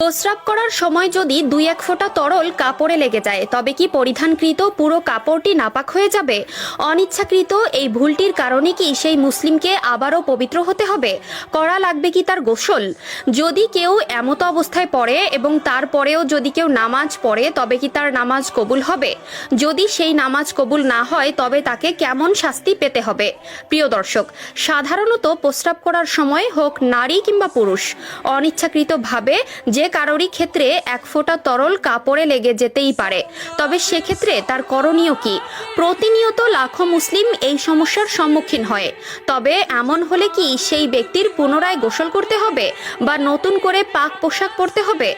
প্রস্রাব করার সময় যদি 2-1 ফোঁটা তরল কাপড়ে লেগে যায় তবে কি পরিধানকৃত পুরো কাপড়টি নাপাক হয়ে যাবে? অনিচ্ছাকৃত এই ভুলটির কারণে কি সেই মুসলিমকে আবারও পবিত্র হতে হবে? করা লাগবে কি তার গোসল? যদি কেউ এমতো অবস্থায় পড়ে এবং তারপরেও যদি কেউ নামাজ পড়ে তবে কি তার নামাজ কবুল হবে? যদি সেই নামাজ কবুল না হয় তবে তাকে কেমন শাস্তি পেতে হবে? প্রিয় দর্শক, সাধারণত প্রস্রাব করার সময় হোক নারী কিংবা পুরুষ, অনিচ্ছাকৃতভাবে যে কারোরই ক্ষেত্রে 1 ফোঁটা তরল কাপড়ে লেগে যেতেই পারে। তবে সেক্ষেত্রে তার করণীয় কি? প্রতিনিয়ত লাখো মুসলিম এই সমস্যার সম্মুখীন হয়। তবে এমন হলে কি সেই ব্যক্তির পুনরায় গোসল করতে হবে বা নতুন করে পাক পোশাক পরতে হবে?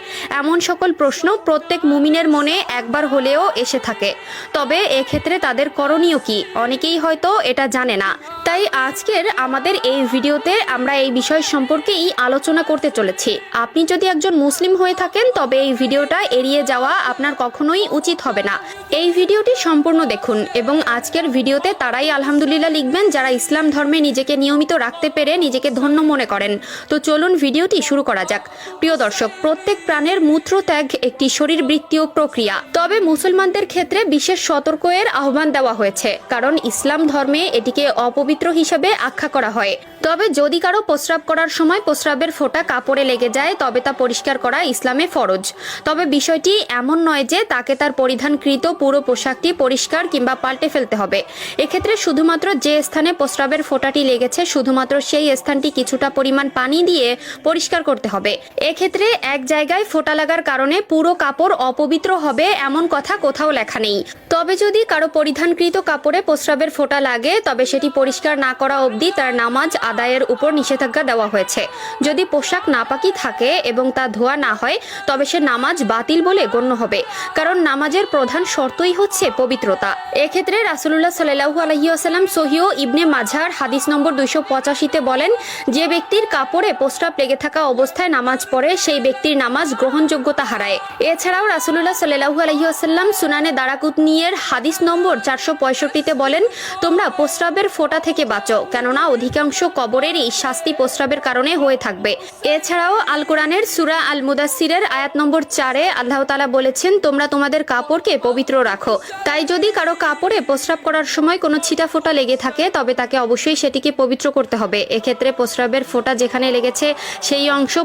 এমন সকল প্রশ্ন প্রত্যেক মুমিনের মনে একবার হলেও এসে থাকে। তবে এক্ষেত্রে তাদের করণীয় কি অনেকেই হয়তো এটা জানে না। তাই আজকের আমাদের এই ভিডিওতে আমরা এই বিষয় সম্পর্কেই আলোচনা করতে চলেছি। আপনি যদি একজন মুসলিম হয়ে থাকেন তবে এই ভিডিওটা এড়িয়ে যাওয়া আপনার কখনোই উচিত হবে না। এই ভিডিওটি সম্পূর্ণ দেখুন এবং আজকের ভিডিওতে তারাই আলহামদুলিল্লাহ লিখবেন যারা ইসলাম ধর্মে নিজেকে নিয়মিত রাখতে পেরে নিজেকে ধন্য মনে করেন। তো চলুন ভিডিওটি শুরু করা যাক। প্রিয় দর্শক, প্রত্যেক প্রাণের মূত্রত্যাগ একটি শরীরবৃত্তীয় প্রক্রিয়া। তবে মুসলমানদের ক্ষেত্রে বিশেষ সতর্কের আহ্বান দেওয়া হয়েছে, কারণ ইসলাম ধর্মে এটিকে অপবিত্র হিসেবে আখ্যা করা হয়। তবে যদি কারো প্রস্রাব করার সময় প্রস্রাবের ফোঁটা কাপড়ে লেগে যায় তবে তা পরিষ্কার করা ইসলামে ফরজ। তবে বিষয়টি এমন নয় যে তাকে তার পরিধানকৃত পুরো পোশাকটি পরিষ্কার কিংবা পাল্টে ফেলতে হবে। এক্ষেত্রে শুধুমাত্র যে স্থানে প্রস্রাবের ফোঁটাটি লেগেছে শুধুমাত্র সেই স্থানটি কিছুটা পরিমাণ পানি দিয়ে পরিষ্কার করতে হবে। এক্ষেত্রে এক জায়গায় ফোঁটা লাগার কারণে পুরো কাপড় অপবিত্র হবে এমন কথা কোথাও লেখা নেই। তবে যদি কারো পরিধানকৃত কাপড়ে প্রস্রাবের ফোঁটা লাগে তবে সেটি পরিষ্কার না করা অবধি তার নামাজ আদায়ের উপর নিষেধাজ্ঞা দেওয়া হয়েছে। যদি পোশাক নাপাকি থাকে এবং তা ধোয়া না হয় তবে সে নামাজ বাতিল বলে গণ্য হবে, কারণ নামাজের প্রধান শর্তই হচ্ছে পবিত্রতা। এক্ষেত্রে রাসূলুল্লাহ সাল্লাল্লাহু আলাইহি ওয়াসাল্লাম সহিহ ইবনে মাজার হাদিস নম্বর 285-তে বলেন, যে ব্যক্তির কাপড়ে প্রস্রাব লেগে থাকা অবস্থায় নামাজ পড়ে সেই ব্যক্তির নামাজ গ্রহণযোগ্যতা হারায়। এছাড়াও রাসূলুল্লাহ সাল্লাল্লাহু আলাইহি ওয়াসাল্লাম সুনানে দারাকুতনির হাদিস নম্বর 465-তে বলেন, তোমরা প্রস্রাবের ফোঁটা থেকে বাঁচো, কেননা অধিকাংশ কবরেরই শাস্তি প্রস্রাবের কারণে হয়ে থাকবে। এছাড়াও আল কোরআনের সূরা আল মুদাসসিরের আয়াত নম্বর 4-এ আল্লাহ তাআলা বলেছেন, তোমরা তোমাদের কাপড়কে পবিত্র রাখো। তাই যদি কারো কাপড়ে প্রস্রাব করার সময় কোনো ছিটা ফোঁটা লেগে থাকে তবে তাকে অবশ্যই সেটিকে পবিত্র করতে হবে। এক্ষেত্রে প্রস্রাবের ফোঁটা যেখানে লেগেছে সেই অংশ